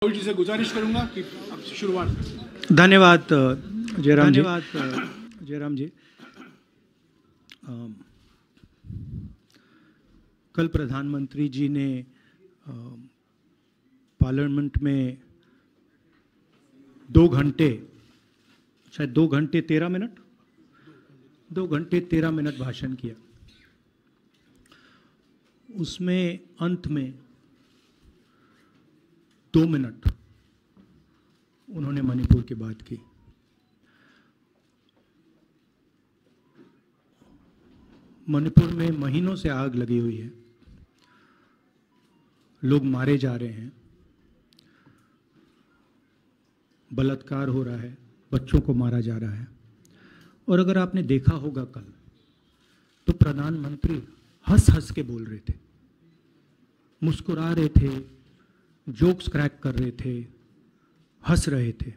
राहुल जी से गुजारिश करूंगा कि अब शुरुआत। धन्यवाद जयराम जी। कल प्रधानमंत्री जी ने पार्लियामेंट में 2 घंटे, शायद 2 घंटे 13 मिनट भाषण किया। उसमें अंत में 2 मिनट उन्होंने मणिपुर की बात की। मणिपुर में महीनों से आग लगी हुई है, लोग मारे जा रहे हैं, बलात्कार हो रहा है, बच्चों को मारा जा रहा है। और अगर आपने देखा होगा कल, तो प्रधानमंत्री हंस हंस के बोल रहे थे, मुस्कुरा रहे थे, जोक्स क्रैक कर रहे थे, हंस रहे थे।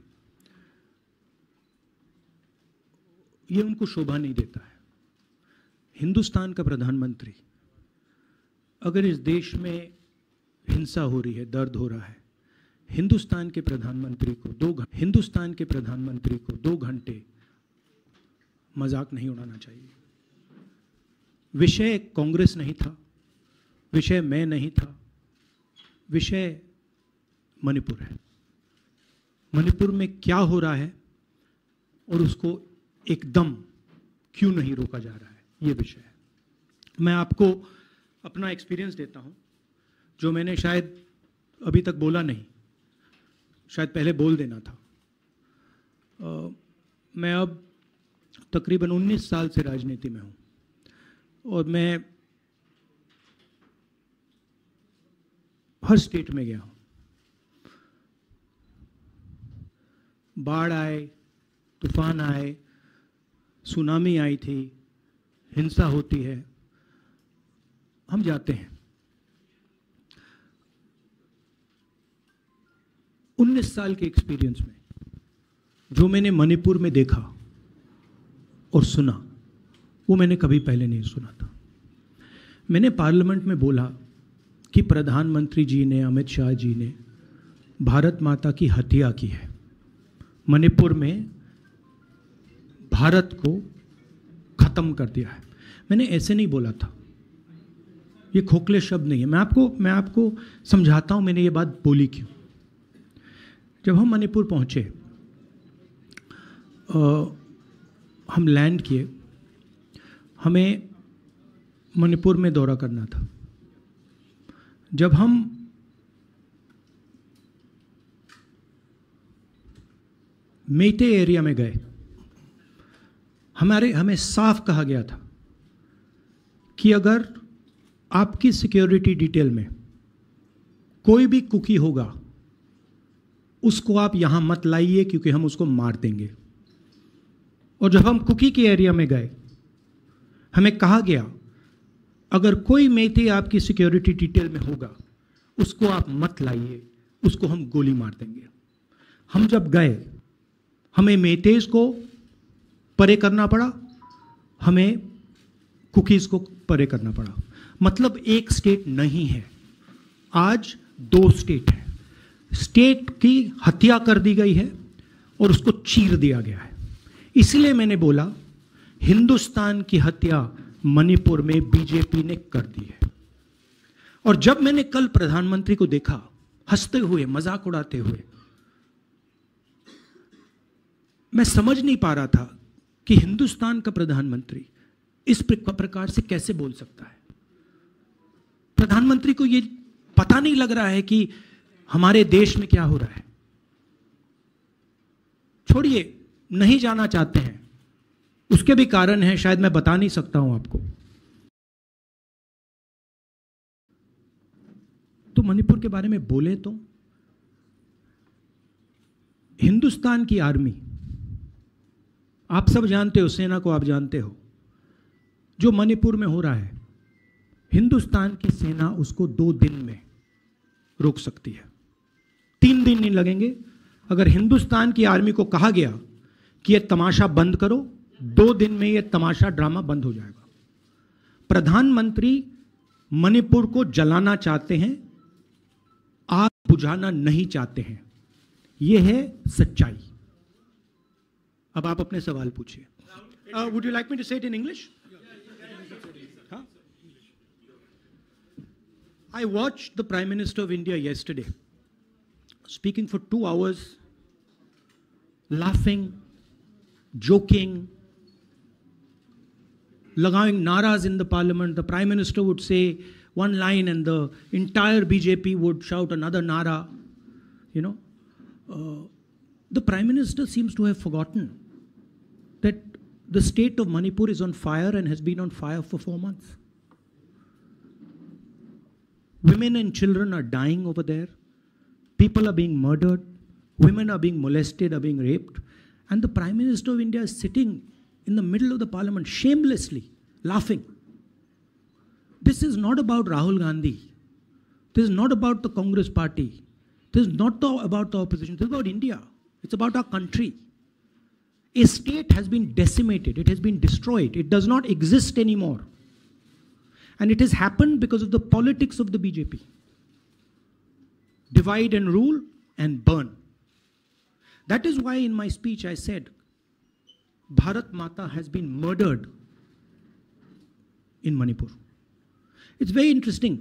ये उनको शोभा नहीं देता है। हिंदुस्तान का प्रधानमंत्री, अगर इस देश में हिंसा हो रही है, दर्द हो रहा है, हिंदुस्तान के प्रधानमंत्री को 2 घंटे मजाक नहीं उड़ाना चाहिए। विषय कांग्रेस नहीं था, विषय मैं नहीं था, विषय मणिपुर है। मणिपुर में क्या हो रहा है और उसको एकदम क्यों नहीं रोका जा रहा है, ये विषय है। मैं आपको अपना एक्सपीरियंस देता हूं, जो मैंने शायद अभी तक बोला नहीं, शायद पहले बोल देना था। मैं अब तकरीबन 19 साल से राजनीति में हूं और मैं हर स्टेट में गया हूं। बाढ़ आए, तूफान आए, सुनामी आई थी, हिंसा होती है, हम जाते हैं। 19 साल के एक्सपीरियंस में जो मैंने मणिपुर में देखा और सुना, वो मैंने कभी पहले नहीं सुना था। मैंने पार्लियामेंट में बोला कि प्रधानमंत्री जी ने, अमित शाह जी ने भारत माता की हत्या की है, मणिपुर में भारत को खत्म कर दिया है। मैंने ऐसे नहीं बोला था, ये खोखले शब्द नहीं है। मैं आपको समझाता हूं मैंने ये बात बोली क्यों। जब हम मणिपुर पहुंचे, हम लैंड किए, हमें मणिपुर में दौरा करना था। जब हम मेटे एरिया में गए, हमें साफ कहा गया था कि अगर आपकी सिक्योरिटी डिटेल में कोई भी कुकी होगा, उसको आप यहां मत लाइए, क्योंकि हम उसको मार देंगे। और जब हम कुकी के एरिया में गए, हमें कहा गया अगर कोई मेटे आपकी सिक्योरिटी डिटेल में होगा, उसको आप मत लाइए, उसको हम गोली मार देंगे। हम जब गए, हमें मेटेज को परे करना पड़ा, हमें कुकीज को परे करना पड़ा। मतलब एक स्टेट नहीं है, आज 2 स्टेट है। स्टेट की हत्या कर दी गई है और उसको चीर दिया गया है। इसलिए मैंने बोला, हिंदुस्तान की हत्या मणिपुर में बीजेपी ने कर दी है। और जब मैंने कल प्रधानमंत्री को देखा हंसते हुए, मजाक उड़ाते हुए, मैं समझ नहीं पा रहा था कि हिंदुस्तान का प्रधानमंत्री इस प्रकार से कैसे बोल सकता है। प्रधानमंत्री को यह पता नहीं लग रहा है कि हमारे देश में क्या हो रहा है। छोड़िए, नहीं जाना चाहते हैं, उसके भी कारण है, शायद मैं बता नहीं सकता हूं आपको। तो मणिपुर के बारे में बोले तो हिंदुस्तान की आर्मी, आप सब जानते हो, सेना को आप जानते हो, जो मणिपुर में हो रहा है, हिंदुस्तान की सेना उसको 2 दिन में रोक सकती है। 3 दिन नहीं लगेंगे। अगर हिंदुस्तान की आर्मी को कहा गया कि यह तमाशा बंद करो, 2 दिन में यह तमाशा, ड्रामा बंद हो जाएगा। प्रधानमंत्री मणिपुर को जलाना चाहते हैं, आग बुझाना नहीं चाहते हैं। ये है सच्चाई। अब आप अपने सवाल पूछिए। Would you like me to say it in English? I watched the Prime Minister of India yesterday speaking for 2 hours, laughing, joking, lagawing naras in the parliament. The Prime Minister would say one line and the entire BJP would shout another nara. You know, the Prime Minister seems to have forgotten that the state of Manipur is on fire and has been on fire for 4 months. Women and children are dying over there. People are being murdered. Women are being molested, are being raped. And the Prime Minister of India is sitting in the middle of the parliament, shamelessly laughing. This is not about Rahul Gandhi. This is not about the Congress party. This is not about the opposition. This is about India. It's about our country. A state has been decimated. It has been destroyed. It does not exist anymore. And it has happened because of the politics of the BJP. Divide and rule and burn. That is why in my speech I said, Bharat Mata has been murdered in Manipur. It's very interesting.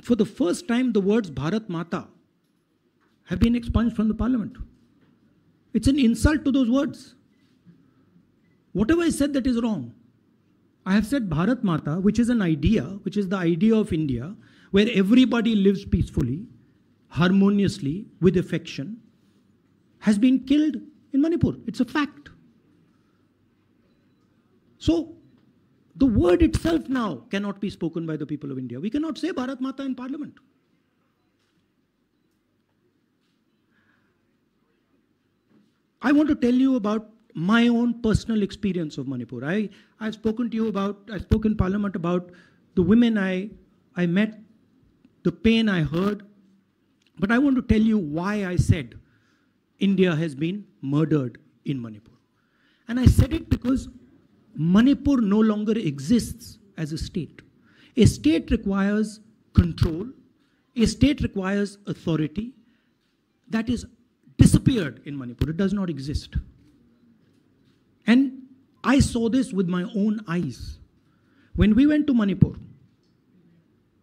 For the first time, the words Bharat Mata have been expunged from the parliament. It's an insult to those words. Whatever I said that is wrong. I have said Bharat Mata, which is an idea, which is the idea of India, where everybody lives peacefully, harmoniously, with affection, has been killed in Manipur. It's a fact. So, the word itself now cannot be spoken by the people of India. We cannot say Bharat Mata in parliament. I want to tell you about my own personal experience of Manipur. I've spoken to you about, I spoke in parliament about the women I met, the pain I heard, but I want to tell you why I said India has been murdered in Manipur. And I said it because Manipur no longer exists as a state. A state requires control. A state requires authority. That is disappeared in Manipur. It does not exist. And I saw this with my own eyes. When we went to Manipur,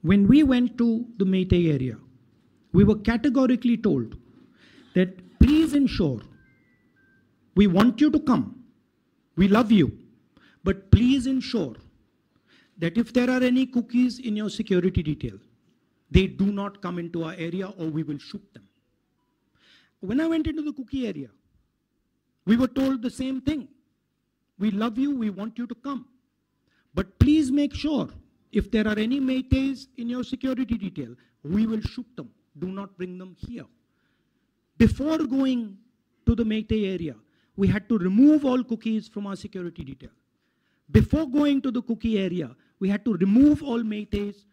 when we went to the Meitei area, we were categorically told that please ensure, we want you to come, we love you, but please ensure that if there are any cookies in your security detail, they do not come into our area or we will shoot them. When I went into the cookie area, we were told the same thing. We love you, we want you to come. But please make sure, if there are any Meiteis in your security detail, we will shoot them. Do not bring them here. Before going to the Meitei area, we had to remove all cookies from our security detail. Before going to the cookie area, we had to remove all Meiteis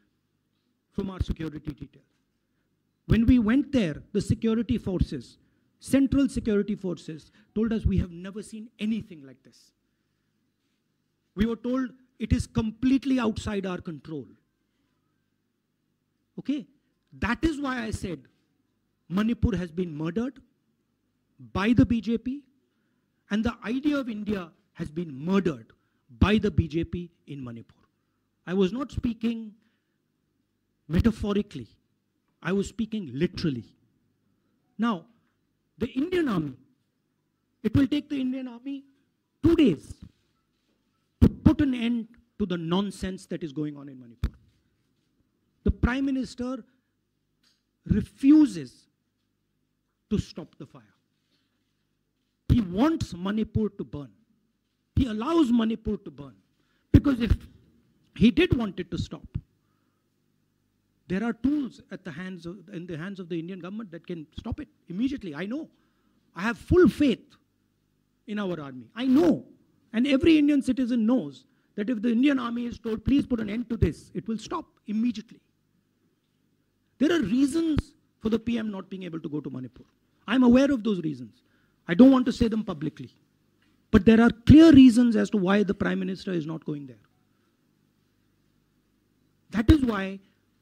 from our security detail. When we went there, the security forces, central security forces, told us we have never seen anything like this. We were told it is completely outside our control. Okay? That is why I said Manipur has been murdered by the BJP and the idea of India has been murdered by the BJP in Manipur. I was not speaking metaphorically. I was speaking literally. Now, the Indian Army, it will take the Indian Army 2 days to put an end to the nonsense that is going on in Manipur. The Prime Minister refuses to stop the fire. He wants Manipur to burn. He allows Manipur to burn. Because if he did want it to stop, there are tools in the hands of the Indian government that can stop it immediately. I know. I have full faith in our army. I know. And every Indian citizen knows that if the Indian army is told, please put an end to this, it will stop immediately. There are reasons for the PM not being able to go to Manipur. I'm aware of those reasons. I don't want to say them publicly. But there are clear reasons as to why the Prime Minister is not going there. That is why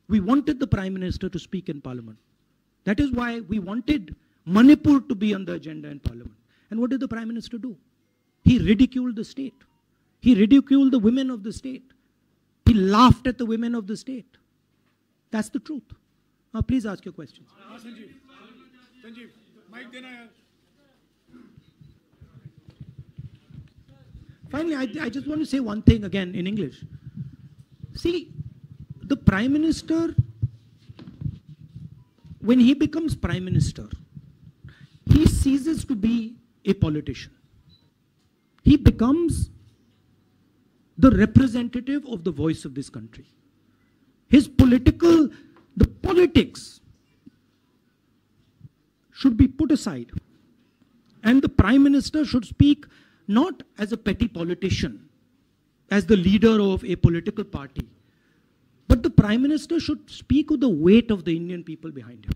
we wanted the Prime Minister to speak in Parliament. That is why we wanted Manipur to be on the agenda in Parliament. And what did the Prime Minister do? He ridiculed the state. He ridiculed the women of the state. He laughed at the women of the state. That's the truth. Now please ask your questions. Sanjeev, mic dena yaar. Finally, I just want to say one thing again in English. See, the Prime Minister, when he becomes Prime Minister, he ceases to be a politician. He becomes the representative of the voice of this country. The politics should be put aside. And the Prime Minister should speak not as a petty politician, as the leader of a political party, but the Prime Minister should speak with the weight of the Indian people behind him.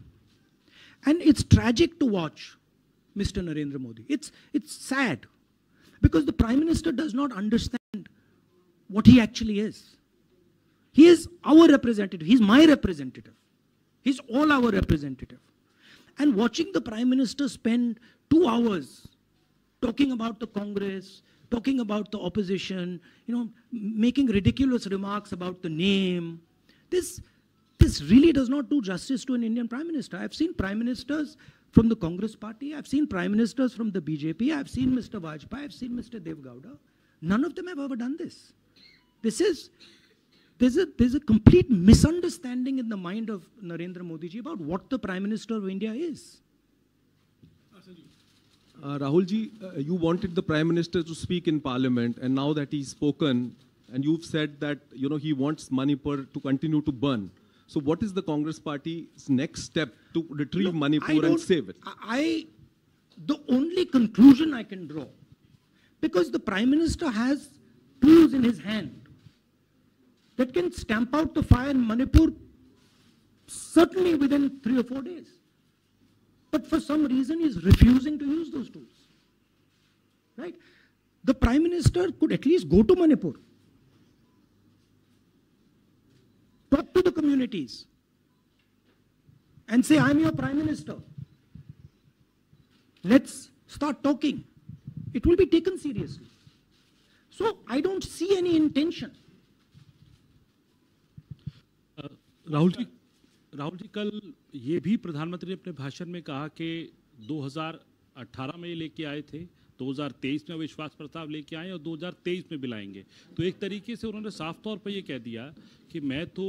And it's tragic to watch Mr. Narendra Modi. It's sad, because the Prime Minister does not understand what he actually is. He is our representative. He's my representative. He's all our representative. And watching the Prime Minister spend 2 hours talking about the Congress, talking about the opposition, making ridiculous remarks about the name, this really does not do justice to an Indian Prime Minister. I've seen Prime Ministers from the Congress party, I've seen Prime Ministers from the BJP, I've seen Mr. Vajpayee, I've seen Mr. Dev Gowda. None of them have ever done this. There's a complete misunderstanding in the mind of Narendra Modi ji about what the Prime Minister of India is. Rahul ji, you wanted the Prime Minister to speak in Parliament, and now that he's spoken, and you've said that he wants Manipur to continue to burn. So what is the Congress Party's next step to retrieve Manipur and save it? The only conclusion I can draw, because the Prime Minister has tools in his hand that can stamp out the fire in Manipur certainly within 3 or 4 days. But for some reason, he's refusing to use those tools. Right? The Prime Minister could at least go to Manipur, talk to the communities, and say, I'm your Prime Minister. Let's start talking. It will be taken seriously. So I don't see any intention. Rahul ji कल ये भी प्रधानमंत्री ने अपने भाषण में कहा कि 2018 में ये लेके आए थे, 2023 में विश्वास प्रस्ताव लेके आए और 2023 में भी लाएंगे। तो एक तरीके से उन्होंने साफ तौर पर ये कह दिया कि मैं तो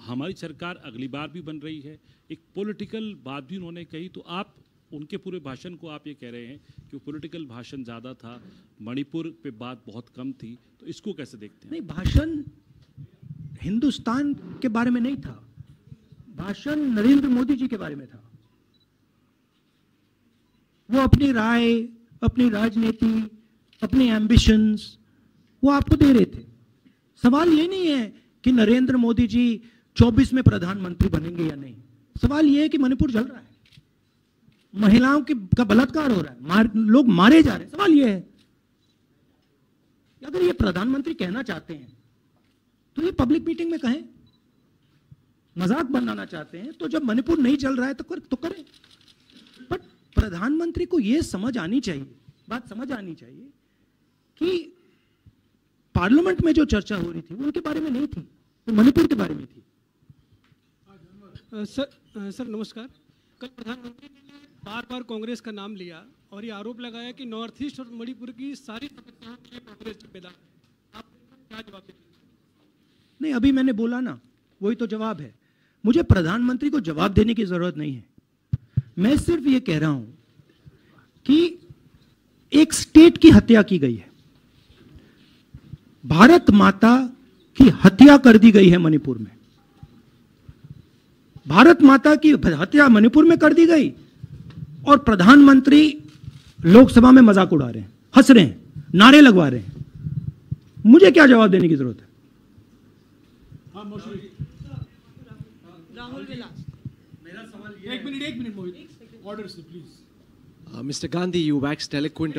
हमारी सरकार अगली बार भी बन रही है। एक पॉलिटिकल बात भी उन्होंने कही। तो आप उनके पूरे भाषण को आप ये कह रहे हैं कि वो पॉलिटिकल भाषण ज़्यादा था, मणिपुर पे बात बहुत कम थी, तो इसको कैसे देखते हैं? नहीं, भाषण हिंदुस्तान के बारे में नहीं था, भाषण नरेंद्र मोदी जी के बारे में था। वो अपनी राय, अपनी राजनीति, अपने एम्बिशंस वो आपको दे रहे थे। सवाल ये नहीं है कि नरेंद्र मोदी जी 24 में प्रधानमंत्री बनेंगे या नहीं। सवाल ये है कि मणिपुर जल रहा है, महिलाओं का बलात्कार हो रहा है, लोग मारे जा रहे हैं। सवाल ये है, अगर ये प्रधानमंत्री कहना चाहते हैं तो ये पब्लिक मीटिंग में कहें। मजाक बनाना चाहते हैं तो जब मणिपुर नहीं चल रहा है तो करें। बट प्रधानमंत्री को ये समझ आनी चाहिए, बात समझ आनी चाहिए कि पार्लियामेंट में जो चर्चा हो रही थी वो उनके बारे में नहीं थी, वो मणिपुर के बारे में थी। सर नमस्कार। कल प्रधानमंत्री ने बार बार कांग्रेस का नाम लिया और ये आरोप लगाया कि नॉर्थ ईस्ट और मणिपुर की सारी समस्याओं के लिए कांग्रेस जिम्मेदार है। आप क्या जवाब देंगे? नहीं, अभी मैंने बोला ना, वही तो जवाब है। मुझे प्रधानमंत्री को जवाब देने की जरूरत नहीं है। मैं सिर्फ ये कह रहा हूं कि एक स्टेट की हत्या की गई है, भारत माता की हत्या कर दी गई है मणिपुर में। भारत माता की हत्या मणिपुर में कर दी गई और प्रधानमंत्री लोकसभा में मजाक उड़ा रहे हैं, हंस रहे हैं, नारे लगवा रहे हैं। मुझे क्या जवाब देने की जरूरत है? राहुल विलास, मेरा सवाल ये, एक मिनट मोहित, ऑर्डर से please. Mr. Gandhi, you waxed eloquent.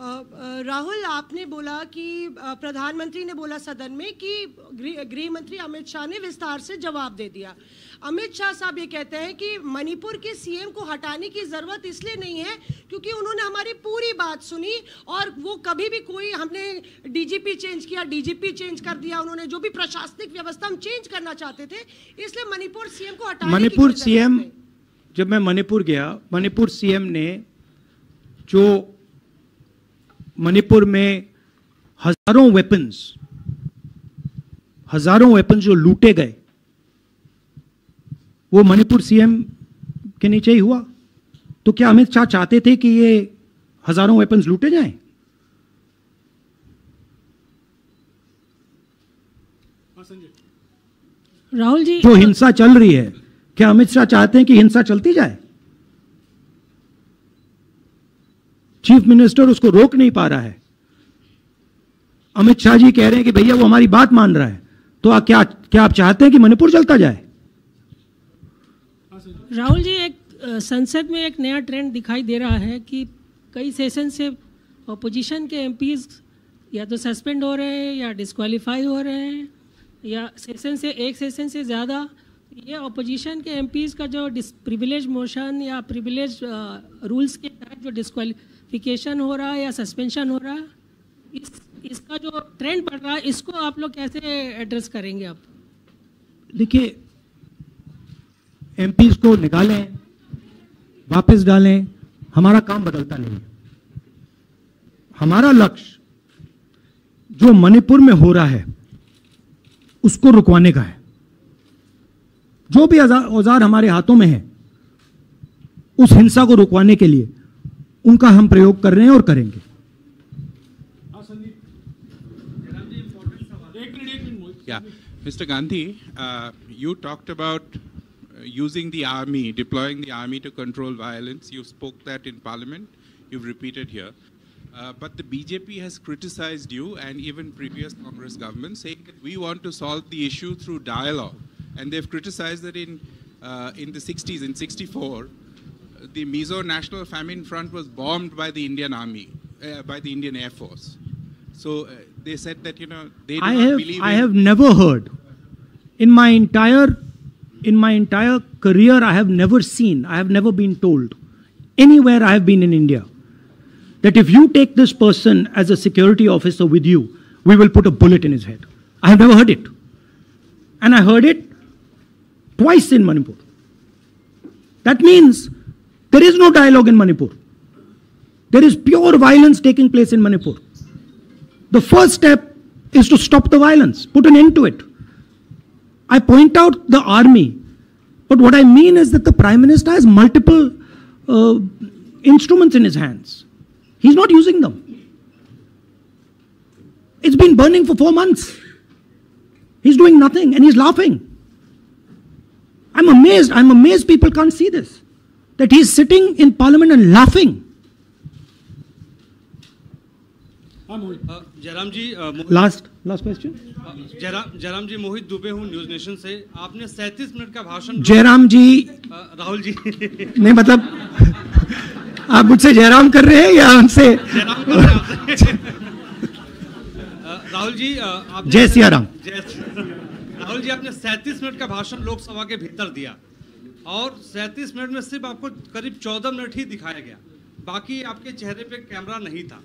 Rahul, आपने बोला कि प्रधानमंत्री ने बोला सदन में कि गृह मंत्री अमित शाह ने विस्तार से जवाब दे दिया। अमित शाह साहब ये कहते हैं कि मणिपुर के सीएम को हटाने की ज़रूरत इसलिए नहीं है क्योंकि उन्होंने हमारी पूरी बात सुनी और वो कभी भी कोई हमने डीजीपी चेंज किया, डीजीपी चेंज कर दिया, उन्होंने जो भी प्रशासनिक व्यवस्था हम चेंज करना चाहते थे, इसलिए मणिपुर सीएम को हटाने मणिपुर सीएम, जब मैं मणिपुर गया, मणिपुर सीएम ने जो मणिपुर में हजारों वेपन्स जो लूटे गए, वो मणिपुर सीएम के नीचे ही हुआ। तो क्या अमित शाह चाहते थे कि ये हजारों वेपन्स लूटे जाएं? राहुल जी, जो हिंसा चल रही है, क्या अमित शाह चाहते हैं कि हिंसा चलती जाए? चीफ मिनिस्टर उसको रोक नहीं पा रहा है। अमित शाह जी कह रहे हैं कि भैया वो हमारी बात मान रहा है, तो क्या आप चाहते हैं कि मणिपुर चलता जाए? राहुल जी, एक संसद में एक नया ट्रेंड दिखाई दे रहा है कि कई सेशन से अपोजिशन के एमपीज या तो सस्पेंड हो रहे हैं या डिस्क्वालीफाई हो रहे हैं, या एक सेशन से ज़्यादा ये अपोजिशन के एमपीज का जो प्रिविलेज मोशन या प्रिविलेज रूल्स के तहत जो डिस्क्वालिफिकेशन हो रहा है या सस्पेंशन हो रहा है, इसका जो ट्रेंड बढ़ रहा है, इसको आप लोग कैसे एड्रेस करेंगे? आप देखिए, एमपीज को निकालें, वापस डालें, हमारा काम बदलता नहीं है। हमारा लक्ष्य जो मणिपुर में हो रहा है उसको रुकवाने का है। जो भी औजार हमारे हाथों में है, उस हिंसा को रुकवाने के लिए उनका हम प्रयोग कर रहे हैं और करेंगे। Yeah, Mr. Gandhi, you talked about using the army, deploying the army to control violence. You spoke that in Parliament. You've repeated here. But the BJP has criticized you and even previous Congress governments, saying that we want to solve the issue through dialogue. And they've criticized that in the 60s, in 64, the Mizo National Famine Front was bombed by the Indian Army, by the Indian Air Force. So they said that, you know, they do not believe in... I have never heard, in my entire career, I have never been told, anywhere I have been in India, that if you take this person as a security officer with you, we will put a bullet in his head. I have never heard it. And I heard it twice in Manipur. That means there is no dialogue in Manipur. There is pure violence taking place in Manipur. The first step is to stop the violence, put an end to it. I point out the army, but what I mean is that the Prime Minister has multiple instruments in his hands. He's not using them. It's been burning for 4 months. He's doing nothing and he's laughing. I'm amazed people can't see this. That he's sitting in Parliament and laughing. Jairam ji, Last question. Jairam जी, मोहित दुबे हूँ news nation से। आपने 37 minute का भाषण... जयराम जी, राहुल जी नहीं, मतलब आप मुझसे जयराम कर रहे हैं या उनसे? राहुल जी, जय सिया राम। राहुल जी, आपने 37 मिनट का भाषण लोकसभा के भीतर दिया और 37 मिनट में सिर्फ आपको करीब 14 मिनट ही दिखाया गया, बाकी आपके चेहरे पे कैमरा नहीं था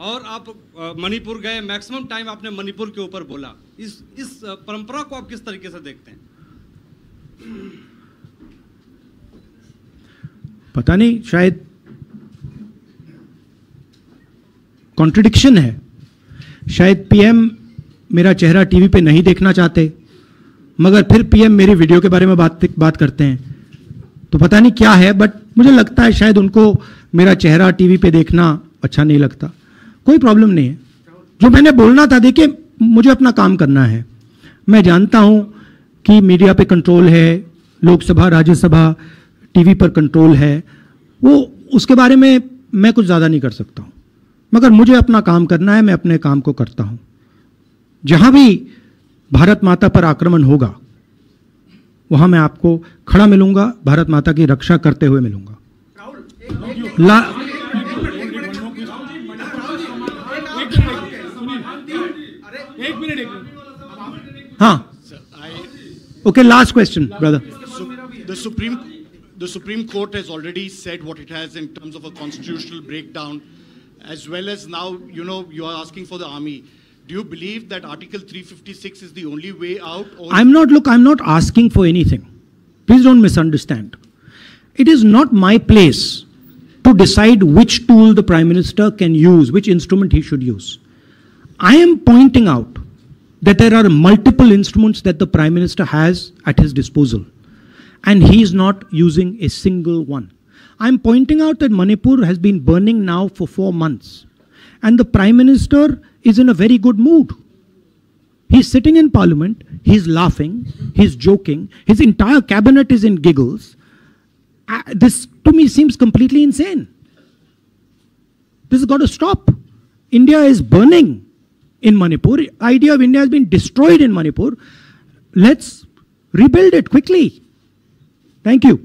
और आप मणिपुर गए, मैक्सिमम टाइम आपने मणिपुर के ऊपर बोला। इस परंपरा को आप किस तरीके से देखते हैं? पता नहीं, शायद कॉन्ट्रडिक्शन है। शायद पीएम मेरा चेहरा टीवी पे नहीं देखना चाहते, मगर फिर पीएम मेरी वीडियो के बारे में बात करते हैं, तो पता नहीं क्या है, बट मुझे लगता है शायद उनको मेरा चेहरा टीवी पे देखना अच्छा नहीं लगता। कोई प्रॉब्लम नहीं है। जो मैंने बोलना था, देखिए, मुझे अपना काम करना है। मैं जानता हूं कि मीडिया पे कंट्रोल है, लोकसभा, राज्यसभा, टीवी पर कंट्रोल है, वो उसके बारे में मैं कुछ ज़्यादा नहीं कर सकता हूं, मगर मुझे अपना काम करना है, मैं अपने काम को करता हूं। जहां भी भारत माता पर आक्रमण होगा, वहां मैं आपको खड़ा मिलूंगा, भारत माता की रक्षा करते हुए मिलूंगा। हाँ. Okay, last question, brother. The Supreme Court has already said what it has in terms of a constitutional breakdown, as well as now, you are asking for the army. Do you believe that Article 356 is the only way out? Or I'm not asking for anything. Please don't misunderstand. It is not my place to decide which tool the Prime Minister can use, which instrument he should use. I am pointing out that there are multiple instruments that the Prime Minister has at his disposal, and he is not using a single one. I'm pointing out that Manipur has been burning now for 4 months, and the Prime Minister is in a very good mood. He's sitting in Parliament, he's laughing, he's joking, his entire cabinet is in giggles. This to me seems completely insane. This has got to stop. India is burning in Manipur. The idea of India has been destroyed in Manipur. Let's rebuild it quickly. Thank you.